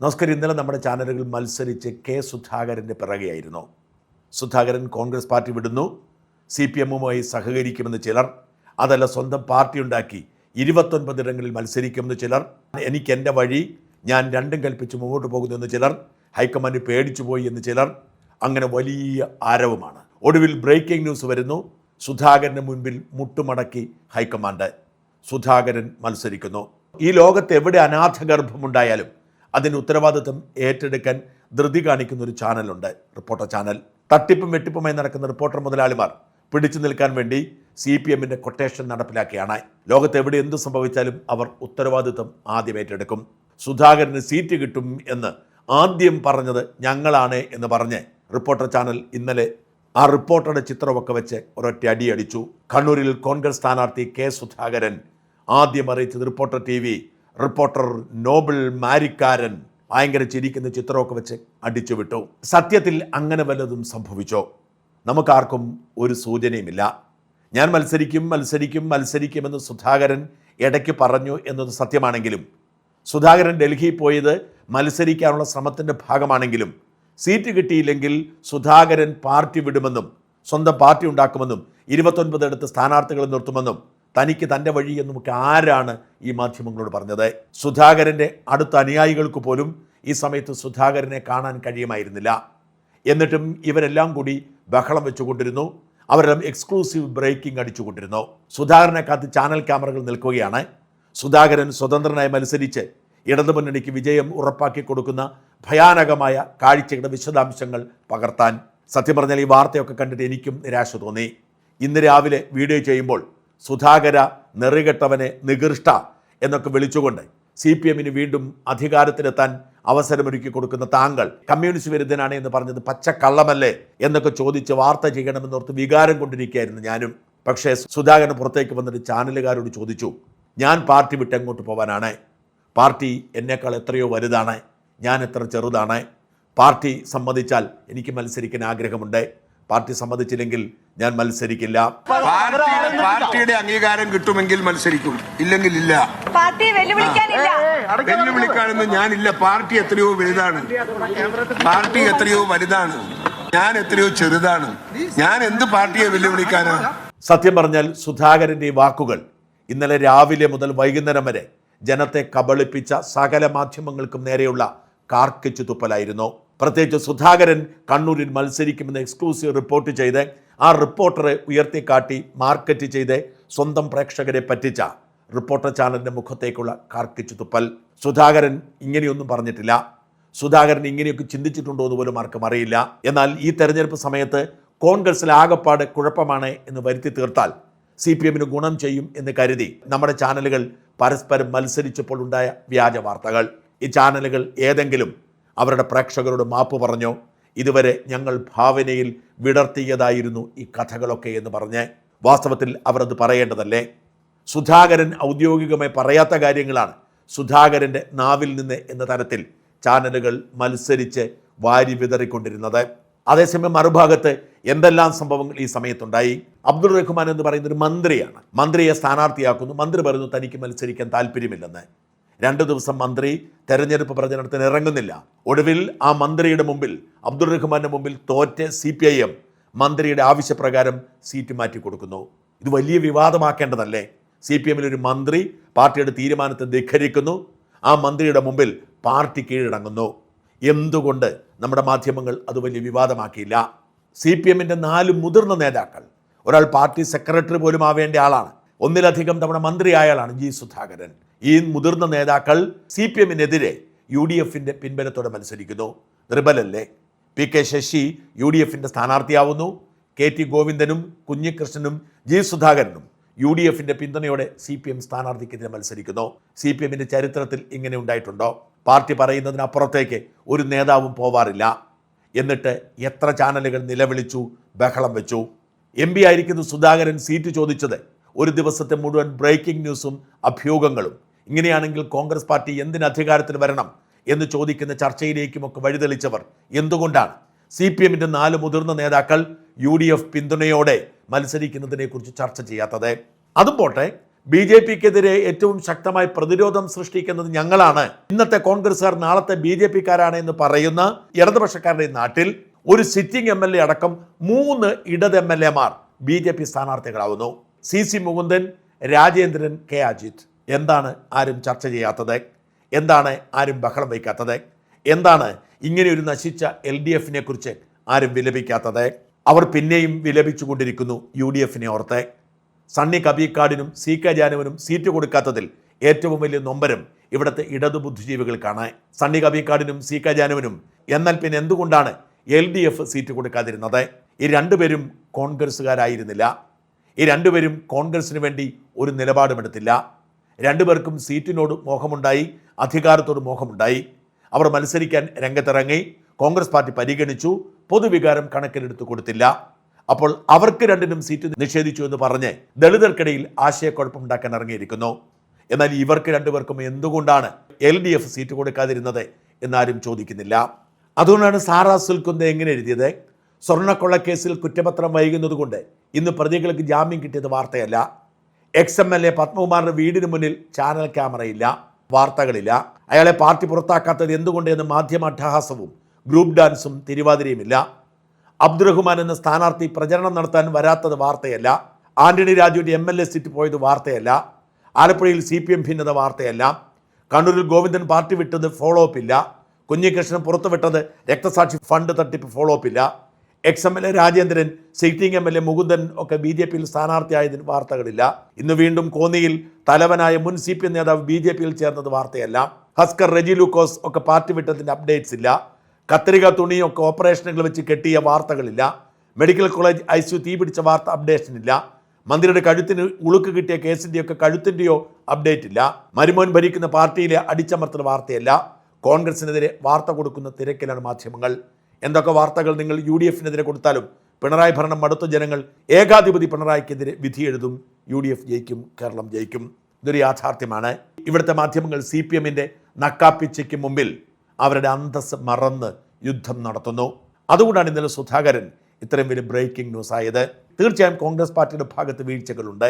നമസ്കാരം. ഇന്നലെ നമ്മുടെ ചാനലുകൾ മത്സരിച്ച് കെ സുധാകരൻ്റെ പിറകെയായിരുന്നു. സുധാകരൻ കോൺഗ്രസ് പാർട്ടി വിടുന്നു, CPM-മായി സഹകരിക്കുമെന്ന് ചിലർ, അതല്ല സ്വന്തം പാർട്ടി ഉണ്ടാക്കി 29 ഇടങ്ങളിൽ മത്സരിക്കുമെന്ന് ചിലർ, എനിക്ക് എൻ്റെ വഴി, ഞാൻ രണ്ടും കൽപ്പിച്ച് മുമ്പോട്ട് പോകുന്നുവെന്ന് ചിലർ, ഹൈക്കമാൻഡ് പേടിച്ചു പോയി എന്ന് ചിലർ. അങ്ങനെ വലിയ ആരവമാണ്. ഒടുവിൽ ബ്രേക്കിംഗ് ന്യൂസ് വരുന്നു. സുധാകരന് മുൻപിൽ മുട്ടുമടക്കി ഹൈക്കമാൻഡ്. സുധാകരൻ മത്സരിക്കുന്നു. ഈ ലോകത്ത് എവിടെ അനാഥഗർഭമുണ്ടായാലും അതിന് ഉത്തരവാദിത്വം ഏറ്റെടുക്കാൻ ധൃതി കാണിക്കുന്ന ഒരു ചാനലുണ്ട്, റിപ്പോർട്ടർ ചാനൽ. തട്ടിപ്പും വെട്ടിപ്പുമായി നടക്കുന്ന റിപ്പോർട്ടർ മുതലാളിമാർ പിടിച്ചു നിൽക്കാൻ വേണ്ടി CPM-ൻ്റെ കൊട്ടേഷൻ നടപ്പിലാക്കിയാണ്. ലോകത്ത് എവിടെ എന്ത് സംഭവിച്ചാലും അവർ ഉത്തരവാദിത്വം ആദ്യം ഏറ്റെടുക്കും. സുധാകരന് സീറ്റ് കിട്ടും എന്ന് ആദ്യം പറഞ്ഞത് ഞങ്ങളാണ് എന്ന് പറഞ്ഞ് റിപ്പോർട്ടർ ചാനൽ ഇന്നലെ ആ റിപ്പോർട്ടറുടെ ചിത്രമൊക്കെ വെച്ച് ഒരൊറ്റ അടിയടിച്ചു. കണ്ണൂരിൽ കോൺഗ്രസ് സ്ഥാനാർത്ഥി കെ സുധാകരൻ ആദ്യം അറിയിച്ചത് reporter TV, reporter Noble Marikkaran ഭയങ്കര ചിരിക്കുന്ന ചിത്രമൊക്കെ വെച്ച് അടിച്ചു വിട്ടു. സത്യത്തിൽ അങ്ങനെ വല്ലതും സംഭവിച്ചോ? നമുക്കാർക്കും ഒരു സൂചനയുമില്ല. ഞാൻ മത്സരിക്കുമെന്ന് സുധാകരൻ ഇടയ്ക്ക് പറഞ്ഞു എന്നത് സത്യമാണെങ്കിലും, സുധാകരൻ ഡൽഹിയിൽ പോയത് മത്സരിക്കാനുള്ള ശ്രമത്തിൻ്റെ ഭാഗമാണെങ്കിലും, സീറ്റ് കിട്ടിയില്ലെങ്കിൽ സുധാകരൻ പാർട്ടി വിടുമെന്നും സ്വന്തം പാർട്ടി ഉണ്ടാക്കുമെന്നും 29 ഇടത്ത് സ്ഥാനാർത്ഥികളെ നിർത്തുമെന്നും തനിക്ക് തൻ്റെ വഴി എന്നുമൊക്കെ ആരാണ് ഈ മാധ്യമങ്ങളോട് പറഞ്ഞത്? സുധാകരൻ്റെ അടുത്ത അനുയായികൾക്ക് പോലും ഈ സമയത്ത് സുധാകരനെ കാണാൻ കഴിയുമായിരുന്നില്ല. എന്നിട്ടും ഇവരെല്ലാം കൂടി ബഹളം വെച്ചുകൊണ്ടിരുന്നു. അവരെല്ലാം എക്സ്ക്ലൂസീവ് ബ്രേക്കിംഗ് അടിച്ചുകൊണ്ടിരുന്നു. സുധാകരനെ കാത്ത് ചാനൽ ക്യാമറകൾ നിൽക്കുകയാണ്. സുധാകരൻ സ്വതന്ത്രനായി മത്സരിച്ച് ഇടതുമുന്നണിക്ക് വിജയം ഉറപ്പാക്കി കൊടുക്കുന്ന ഭയാനകമായ കാഴ്ചയുടെ വിശദാംശങ്ങൾ പകർത്താൻ. സത്യം പറഞ്ഞാൽ ഈ വാർത്തയൊക്കെ കണ്ടിട്ട് എനിക്കും നിരാശ തോന്നി. ഇന്ന് രാവിലെ വീഡിയോ ചെയ്യുമ്പോൾ സുധാകര നെറികെട്ടവനെ നികൃഷ്ട എന്നൊക്കെ വിളിച്ചുകൊണ്ട് CPM-ന് വീണ്ടും അധികാരത്തിലെത്താൻ അവസരമൊരുക്കി കൊടുക്കുന്ന താങ്കൾ കമ്മ്യൂണിസ്റ്റ് വിരുദ്ധനാണ് എന്ന് പറഞ്ഞത് പച്ചക്കള്ളമല്ലേ എന്നൊക്കെ ചോദിച്ച് വാർത്ത ചെയ്യണമെന്നോർത്ത് വികാരം കൊണ്ടിരിക്കുകയായിരുന്നു ഞാനും. പക്ഷേ സുധാകരൻ പുറത്തേക്ക് വന്നിട്ട് ചാനലുകാരോട് ചോദിച്ചു, ഞാൻ പാർട്ടി വിട്ട് എങ്ങോട്ട് പോകാനാണ്? പാർട്ടി എന്നേക്കാൾ എത്രയോ വലുതാണ്, ഞാൻ എത്ര ചെറുതാണ്. പാർട്ടി സമ്മതിച്ചാൽ എനിക്ക് മത്സരിക്കാൻ ആഗ്രഹമുണ്ട്, പാർട്ടി സമ്മതിച്ചില്ലെങ്കിൽ ഞാൻ മത്സരിക്കില്ല. പാർട്ടിയുടെ അംഗീകാരം കിട്ടുമെങ്കിൽ മത്സരിക്കും, ഇല്ലെങ്കിൽ ഇല്ല. വെല്ലുവിളിക്കാനൊന്നും ഞാനില്ല. പാർട്ടി എത്രയോ വലുതാണ്, ഞാൻ എത്രയോ ചെറുതാണ്. ഞാൻ എന്ത് പാർട്ടിയെ വെല്ലുവിളിക്കാനാ? സത്യം പറഞ്ഞാൽ സുധാകരൻ്റെ വാക്കുകൾ ഇന്നലെ രാവിലെ മുതൽ വൈകുന്നേരം വരെ ജനത്തെ കബളിപ്പിച്ച സകല മാധ്യമങ്ങൾക്കും നേരെയുള്ള കാർക്കിച്ചു തുപ്പലായിരുന്നു. പ്രത്യേകിച്ച് സുധാകരൻ കണ്ണൂരിൽ മത്സരിക്കുമെന്ന് എക്സ്ക്ലൂസീവ് റിപ്പോർട്ട് ചെയ്ത് ആ റിപ്പോർട്ടറെ ഉയർത്തിക്കാട്ടി മാർക്കറ്റ് ചെയ്ത് സ്വന്തം പ്രേക്ഷകരെ പറ്റിച്ച റിപ്പോർട്ടർ ചാനലിൻ്റെ മുഖത്തേക്കുള്ള കാർക്കിച്ചു തുപ്പൽ. സുധാകരൻ ഇങ്ങനെയൊന്നും പറഞ്ഞിട്ടില്ല. സുധാകരൻ ഇങ്ങനെയൊക്കെ ചിന്തിച്ചിട്ടുണ്ടോ എന്ന് പോലും ആർക്കും അറിയില്ല. എന്നാൽ ഈ തെരഞ്ഞെടുപ്പ് സമയത്ത് കോൺഗ്രസിൽ ആകപ്പാട് കുഴപ്പമാണ് എന്ന് വരുത്തി തീർത്താൽ CPM-ന് ഗുണം ചെയ്യും എന്ന് കരുതി നമ്മുടെ ചാനലുകൾ പരസ്പരം മത്സരിച്ചപ്പോൾ ഉണ്ടായ വ്യാജ വാർത്തകൾ. ഈ ചാനലുകൾ ഏതെങ്കിലും അവരുടെ പ്രേക്ഷകരോട് മാപ്പ് പറഞ്ഞോ? ഇതുവരെ ഞങ്ങൾ ഭാവനയിൽ വിടർത്തിയതായിരുന്നു ഈ കഥകളൊക്കെ എന്ന് പറഞ്ഞ് വാസ്തവത്തിൽ അവർ അത് പറയേണ്ടതല്ലേ? സുധാകരൻ ഔദ്യോഗികമായി പറയാത്ത കാര്യങ്ങളാണ് സുധാകരൻ്റെ നാവിൽ നിന്ന് എന്ന തരത്തിൽ ചാനലുകൾ മത്സരിച്ച് വാരി വിതറിക്കൊണ്ടിരുന്നത്. അതേസമയം മറുഭാഗത്ത് എന്തെല്ലാം സംഭവങ്ങൾ ഈ സമയത്തുണ്ടായി. അബ്ദുൾ റഹ്മാൻ എന്ന് പറയുന്ന ഒരു മന്ത്രിയാണ്. മന്ത്രിയെ സ്ഥാനാർത്ഥിയാക്കുന്നു. മന്ത്രി പറയുന്നു തനിക്ക് മത്സരിക്കാൻ താല്പര്യമില്ലെന്ന്. 2 ദിവസം മന്ത്രി തെരഞ്ഞെടുപ്പ് പ്രചരണത്തിന് ഇറങ്ങുന്നില്ല. ഒടുവിൽ ആ മന്ത്രിയുടെ മുമ്പിൽ, അബ്ദുൾ റഹ്മാന്റെ മുമ്പിൽ തോറ്റ് CPIM മന്ത്രിയുടെ ആവശ്യപ്രകാരം സീറ്റ് മാറ്റി കൊടുക്കുന്നു. ഇത് വലിയ വിവാദമാക്കേണ്ടതല്ലേ? CPM-ൽ ഒരു മന്ത്രി പാർട്ടിയുടെ തീരുമാനത്തെ ധിഖരിക്കുന്നു. ആ മന്ത്രിയുടെ മുമ്പിൽ പാർട്ടി കീഴടങ്ങുന്നു. എന്തുകൊണ്ട് നമ്മുടെ മാധ്യമങ്ങൾ അത് വലിയ വിവാദമാക്കിയില്ല? CPM-ൻ്റെ 4 മുതിർന്ന നേതാക്കൾ, ഒരാൾ പാർട്ടി സെക്രട്ടറി പോലും ആവേണ്ട ആളാണ്, ഒന്നിലധികം തവണ മന്ത്രിയായ ആളാണ് G. സുധാകരൻ. ഈ മുതിർന്ന നേതാക്കൾ CPM-നെതിരെ UDF-ൻ്റെ പിൻബലത്തോടെ മത്സരിക്കുന്നു. നിർബലല്ലേ? PK ശശി UDF-ൻ്റെ സ്ഥാനാർത്ഥിയാവുന്നു. KT ഗോവിന്ദനും കുഞ്ഞികൃഷ്ണനും G. സുധാകരനും UDF-ൻ്റെ പിന്തുണയോടെ CPM സ്ഥാനാർത്ഥിക്കെതിരെ മത്സരിക്കുന്നു. CPM-ൻ്റെ ചരിത്രത്തിൽ ഇങ്ങനെ ഉണ്ടായിട്ടുണ്ടോ? പാർട്ടി പറയുന്നതിനപ്പുറത്തേക്ക് ഒരു നേതാവും പോവാറില്ല. എന്നിട്ട് എത്ര ചാനലുകൾ നിലവിളിച്ചു, ബഹളം വെച്ചു. MP ആയിരിക്കുന്ന സുധാകരൻ സീറ്റ് ചോദിച്ചത് ഒരു ദിവസത്തെ മുഴുവൻ ബ്രേക്കിംഗ് ന്യൂസും അഭ്യൂഹങ്ങളും. ഇങ്ങനെയാണെങ്കിൽ കോൺഗ്രസ് പാർട്ടി എന്തിന് അധികാരത്തിൽ വരണം എന്ന് ചോദിക്കുന്ന ചർച്ചയിലേക്കുമൊക്കെ വഴിതെളിച്ചവർ എന്തുകൊണ്ടാണ് CPM-ൻ്റെ 4 മുതിർന്ന നേതാക്കൾ UDF പിന്തുണയോടെ മത്സരിക്കുന്നതിനെക്കുറിച്ച് ചർച്ച ചെയ്യാത്തത്? അതും പോട്ടെ, BJPക്കെതിരെ ഏറ്റവും ശക്തമായി പ്രതിരോധം സൃഷ്ടിക്കുന്നത് ഞങ്ങളാണ്, ഇന്നത്തെ കോൺഗ്രസ്സുകാർ നാളത്തെ BJPക്കാരാണ് എന്ന് പറയുന്ന ഇടതുപക്ഷക്കാരുടെ നാട്ടിൽ ഒരു സിറ്റിംഗ് MLA അടക്കം 3 ഇടത് MLAമാർ BJP സ്ഥാനാർത്ഥികളാവുന്നു. CC Mukundan, Rajendran, K Ajith. എന്താണ് ആരും ചർച്ച ചെയ്യാത്തത്? എന്താണ് ആരും ബഹളം വയ്ക്കാത്തത്? എന്താണ് ഇങ്ങനെയൊരു നശിച്ച LDFനെ കുറിച്ച് ആരും വിലപിക്കാത്തത്? അവർ പിന്നെയും വിലപിച്ചുകൊണ്ടിരിക്കുന്നു UDFനെ ഓർത്ത്. സണ്ണി കബീക്കാടിനും CK ജാനുവിനും സീറ്റ് കൊടുക്കാത്തതിൽ ഏറ്റവും വലിയ നൊമ്പരം ഇവിടുത്തെ ഇടതു ബുദ്ധിജീവികൾക്കാണ്. സണ്ണി കബീക്കാടിനും CK ജാനുവിനും എന്നാൽ പിന്നെ എന്തുകൊണ്ടാണ് LDF സീറ്റ് കൊടുക്കാതിരുന്നത്? ഈ രണ്ടുപേരും കോൺഗ്രസ്സുകാരായിരുന്നില്ല. ഈ രണ്ടുപേരും കോൺഗ്രസിന് വേണ്ടി ഒരു നിലപാടുമെടുത്തില്ല. രണ്ടുപേർക്കും സീറ്റിനോട് മോഹമുണ്ടായി, അധികാരത്തോട് മോഹമുണ്ടായി. അവർ മത്സരിക്കാൻ രംഗത്തിറങ്ങി. കോൺഗ്രസ് പാർട്ടി പരിഗണിച്ചു, പൊതുവികാരം കണക്കിലെടുത്ത് കൊടുത്തില്ല. അപ്പോൾ അവർക്ക് രണ്ടിനും സീറ്റ് നിഷേധിച്ചു എന്ന് പറഞ്ഞ് ദളിതർക്കിടയിൽ ആശയക്കുഴപ്പമുണ്ടാക്കാൻ ഇറങ്ങിയിരിക്കുന്നു. എന്നാൽ ഇവർക്ക് രണ്ടുപേർക്കും എന്തുകൊണ്ടാണ് LDF സീറ്റ് കൊടുക്കാതിരുന്നത് എന്നാരും ചോദിക്കുന്നില്ല. അതുകൊണ്ടാണ് സാറാ സുൽക്കുന്ത എങ്ങനെ എഴുതിയത്? സ്വർണ്ണക്കൊള്ളക്കേസിൽ കുറ്റപത്രം വൈകുന്നതുകൊണ്ട് ഇന്ന് പ്രതികൾക്ക് ജാമ്യം കിട്ടിയത് വാർത്തയല്ല. XMLA പത്മകുമാറിന്റെ വീടിന് മുന്നിൽ ചാനൽ ക്യാമറയില്ല, വാർത്തകളില്ല. അയാളെ പാർട്ടി പുറത്താക്കാത്തത് എന്തുകൊണ്ട് എന്ന് മാധ്യമ അട്ടഹാസവും ഗ്രൂപ്പ് ഡാൻസും തിരുവാതിരയുമില്ല. അബ്ദുറഹ്മാൻ എന്ന സ്ഥാനാർത്ഥി പ്രചരണം നടത്താൻ വരാത്തത് വാർത്തയല്ല. ആന്റണി രാജുവിൻ്റെ MLA സീറ്റ് പോയത് വാർത്തയല്ല. ആലപ്പുഴയിൽ CPM ഭിന്നത വാർത്തയല്ല. കണ്ണൂരിൽ ഗോവിന്ദൻ പാർട്ടി വിട്ടത് ഫോളോ അപ്പ് ഇല്ല. കുഞ്ഞികൃഷ്ണൻ പുറത്തുവിട്ടത് രക്തസാക്ഷി ഫണ്ട് തട്ടിപ്പ് ഫോളോ അപ്പ് ഇല്ല. XMLA Rajendran, sitting MLA Mukundan ഒക്കെ BJPയിൽ സ്ഥാനാർത്ഥിയായതിന് വാർത്തകളില്ല. ഇന്ന് വീണ്ടും കോന്നിയിൽ തലവനായ മുൻ CPM നേതാവ് BJPയിൽ ചേർന്നത് വാർത്തയല്ല. ഹസ്കർ, റെജി ലൂക്കോസ് ഒക്കെ പാർട്ടി വിട്ടതിൻ്റെ അപ്ഡേറ്റ്സ് ഇല്ല. കത്രിക തുണിയൊക്കെ ഓപ്പറേഷനുകൾ വെച്ച് കെട്ടിയ വാർത്തകളില്ല. മെഡിക്കൽ കോളേജ് ICU തീ പിടിച്ച വാർത്ത അപ്ഡേഷൻ ഇല്ല. മന്ത്രിയുടെ കഴുത്തിന് ഉളുക്ക് കിട്ടിയ കേസിൻ്റെയൊക്കെ കഴുത്തിൻ്റെയോ അപ്ഡേറ്റ് ഇല്ല. മരുമോൻ ഭരിക്കുന്ന പാർട്ടിയിലെ അടിച്ചമർത്തൽ വാർത്തയല്ല. കോൺഗ്രസിനെതിരെ വാർത്ത കൊടുക്കുന്ന തിരക്കിലാണ് മാധ്യമങ്ങൾ. എന്തൊക്കെ വാർത്തകൾ നിങ്ങൾ UDFനെതിരെ കൊടുത്താലും പിണറായി ഭരണം മടുത്ത ജനങ്ങൾ ഏകാധിപതി പിണറായിക്കെതിരെ വിധി എഴുതും. UDF ജയിക്കും, കേരളം ജയിക്കും. ഇതൊരു യാഥാർത്ഥ്യമാണ്. ഇവിടുത്തെ മാധ്യമങ്ങൾ CPMന്റെ നക്കാപ്പിച്ചയ്ക്ക് മുമ്പിൽ അവരുടെ അന്തസ് മറന്ന് യുദ്ധം നടത്തുന്നു. അതുകൊണ്ടാണ് ഇന്നലെ സുധാകരൻ ഇത്രയും വലിയ ബ്രേക്കിംഗ് ന്യൂസ് ആയത്. തീർച്ചയായും കോൺഗ്രസ് പാർട്ടിയുടെ ഭാഗത്ത് വീഴ്ചകളുണ്ട്.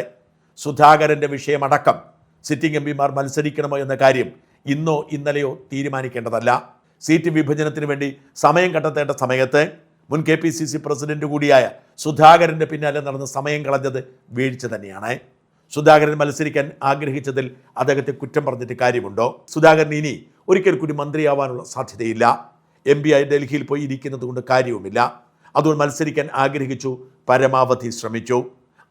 സുധാകരൻ്റെ വിഷയമടക്കം സിറ്റിംഗ് MPമാർ മത്സരിക്കണമോ എന്ന കാര്യം ഇന്നോ ഇന്നലെയോ തീരുമാനിക്കേണ്ടതല്ല. സീറ്റ് വിഭജനത്തിന് വേണ്ടി സമയം കണ്ടെത്തേണ്ട സമയത്ത് മുൻ KPCC പ്രസിഡന്റ് കൂടിയായ സുധാകരൻ്റെ പിന്നാലെ നടന്ന് സമയം കളഞ്ഞത് വീഴ്ച തന്നെയാണ്. സുധാകരൻ മത്സരിക്കാൻ ആഗ്രഹിച്ചതിൽ അദ്ദേഹത്തെ കുറ്റം പറഞ്ഞിട്ട് കാര്യമുണ്ടോ? സുധാകരൻ ഇനി ഒരിക്കൽ കൂടി മന്ത്രിയാവാനുള്ള സാധ്യതയില്ല. MP ആയി ഡൽഹിയിൽ പോയി ഇരിക്കുന്നത് കൊണ്ട് കാര്യവുമില്ല. അതുകൊണ്ട് മത്സരിക്കാൻ ആഗ്രഹിച്ചു, പരമാവധി ശ്രമിച്ചു.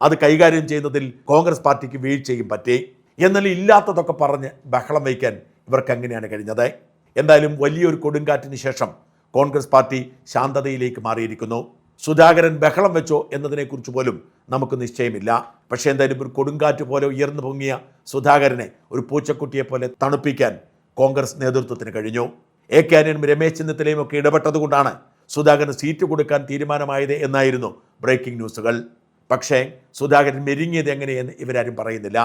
അത് കൈകാര്യം ചെയ്യുന്നതിൽ കോൺഗ്രസ് പാർട്ടിക്ക് വീഴ്ചയും പറ്റി. എന്നാൽ ഇല്ലാത്തതൊക്കെ പറഞ്ഞ് ബഹളം വയ്ക്കാൻ ഇവർക്ക് എങ്ങനെയാണ് കഴിഞ്ഞത്? എന്തായാലും വലിയൊരു കൊടുങ്കാറ്റിന് ശേഷം കോൺഗ്രസ് പാർട്ടി ശാന്തതയിലേക്ക് മാറിയിരിക്കുന്നു. സുധാകരൻ ബഹളം വെച്ചോ എന്നതിനെക്കുറിച്ച് പോലും നമുക്ക് നിശ്ചയമില്ല. പക്ഷേ എന്തായാലും ഒരു കൊടുങ്കാറ്റ് പോലെ ഉയർന്നു പൊങ്ങിയ സുധാകരനെ ഒരു പൂച്ചക്കുട്ടിയെ പോലെ തണുപ്പിക്കാൻ കോൺഗ്രസ് നേതൃത്വത്തിന് കഴിഞ്ഞു. AK ആന്റണിയും രമേശ് ചെന്നിത്തലയും ഒക്കെ ഇടപെട്ടതുകൊണ്ടാണ് സുധാകരന് സീറ്റ് കൊടുക്കാൻ തീരുമാനമായത് എന്നായിരുന്നു ബ്രേക്കിംഗ് ന്യൂസുകൾ. പക്ഷേ സുധാകരൻ മെരുങ്ങിയത് എങ്ങനെയെന്ന് ഇവരാരും പറയുന്നില്ല.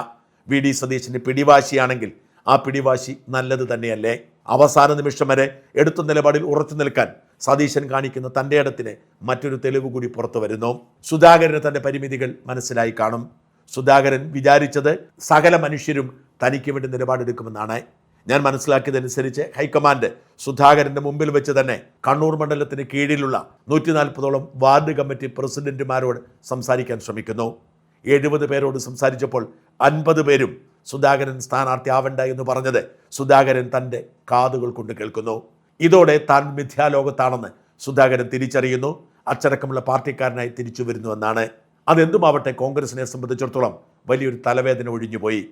VD സതീശൻ്റെ പിടിവാശിയാണെങ്കിൽ ആ പിടിവാശി നല്ലത് തന്നെയല്ലേ? അവസാന നിമിഷം വരെ എടുത്ത നിലപാടിൽ ഉറച്ചു നിൽക്കാൻ സതീശൻ കാണിക്കുന്ന തൻ്റെ ഇടത്തിന് മറ്റൊരു തെളിവ് കൂടി പുറത്തു വരുന്നു. സുധാകരന് തൻ്റെ പരിമിതികൾ മനസ്സിലായി കാണും. സുധാകരൻ വിചാരിച്ചത് സകല മനുഷ്യരും തനിക്ക് വേണ്ടി നിലപാടെടുക്കുമെന്നാണ്. ഞാൻ മനസ്സിലാക്കിയതനുസരിച്ച് ഹൈക്കമാൻഡ് സുധാകരൻ്റെ മുമ്പിൽ വെച്ച് തന്നെ കണ്ണൂർ മണ്ഡലത്തിന് കീഴിലുള്ള 140ഓളം വാർഡ് കമ്മിറ്റി പ്രസിഡന്റുമാരോട് സംസാരിക്കാൻ ശ്രമിക്കുന്നു. 70 പേരോട് സംസാരിച്ചപ്പോൾ 50 പേരും സുധാകരൻ സ്ഥാനാർത്ഥിയാവണ്ട എന്ന് പറഞ്ഞത് സുധാകരൻ തൻ്റെ കാതുകൾ കൊണ്ട് കേൾക്കുന്നു. ഇതോടെ താൻ മിഥ്യാലോകത്താണെന്ന് സുധാകരൻ തിരിച്ചറിയുന്നു. അച്ചടക്കമുള്ള പാർട്ടിക്കാരനായി തിരിച്ചു വരുന്നുവെന്നാണ്. അതെന്തുമാവട്ടെ, കോൺഗ്രസിനെ സംബന്ധിച്ചിടത്തോളം വലിയൊരു തലവേദന ഒഴിഞ്ഞുപോയി.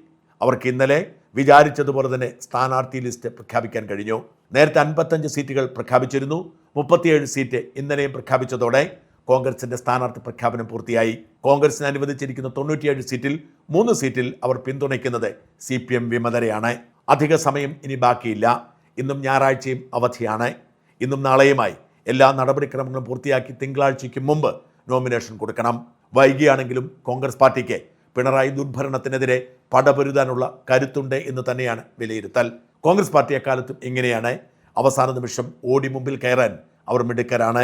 അവർക്ക് ഇന്നലെ വിചാരിച്ചതുപോലെ തന്നെ സ്ഥാനാർത്ഥി ലിസ്റ്റ് പ്രഖ്യാപിക്കാൻ കഴിഞ്ഞു. നേരത്തെ 55 സീറ്റുകൾ പ്രഖ്യാപിച്ചിരുന്നു. 37 സീറ്റ് ഇന്നലെയും പ്രഖ്യാപിച്ചതോടെ കോൺഗ്രസിന്റെ സ്ഥാനാർത്ഥി പ്രഖ്യാപനം പൂർത്തിയായി. കോൺഗ്രസിന് അനുവദിച്ചിരിക്കുന്ന 97 സീറ്റിൽ 3 സീറ്റിൽ അവർ പിന്തുണയ്ക്കുന്നത് CPM വിമതരെയാണ്. അധിക സമയം ഇനി ബാക്കിയില്ല. ഇന്നും ഞായറാഴ്ചയും അവധിയാണ്. ഇന്നും നാളെയുമായി എല്ലാ നടപടിക്രമങ്ങളും പൂർത്തിയാക്കി തിങ്കളാഴ്ചയ്ക്ക് മുമ്പ് നോമിനേഷൻ കൊടുക്കണം. വൈകിയാണെങ്കിലും കോൺഗ്രസ് പാർട്ടിക്ക് പിണറായി ദുർഭരണത്തിനെതിരെ പടപൊരുതാനുള്ള കരുത്തുണ്ട് എന്ന് തന്നെയാണ് വിലയിരുത്തൽ. കോൺഗ്രസ് പാർട്ടി എക്കാലത്തും ഇങ്ങനെയാണ്. അവസാന നിമിഷം ഓടി മുമ്പിൽ കയറാൻ അവർ മിടുക്കരാണ്.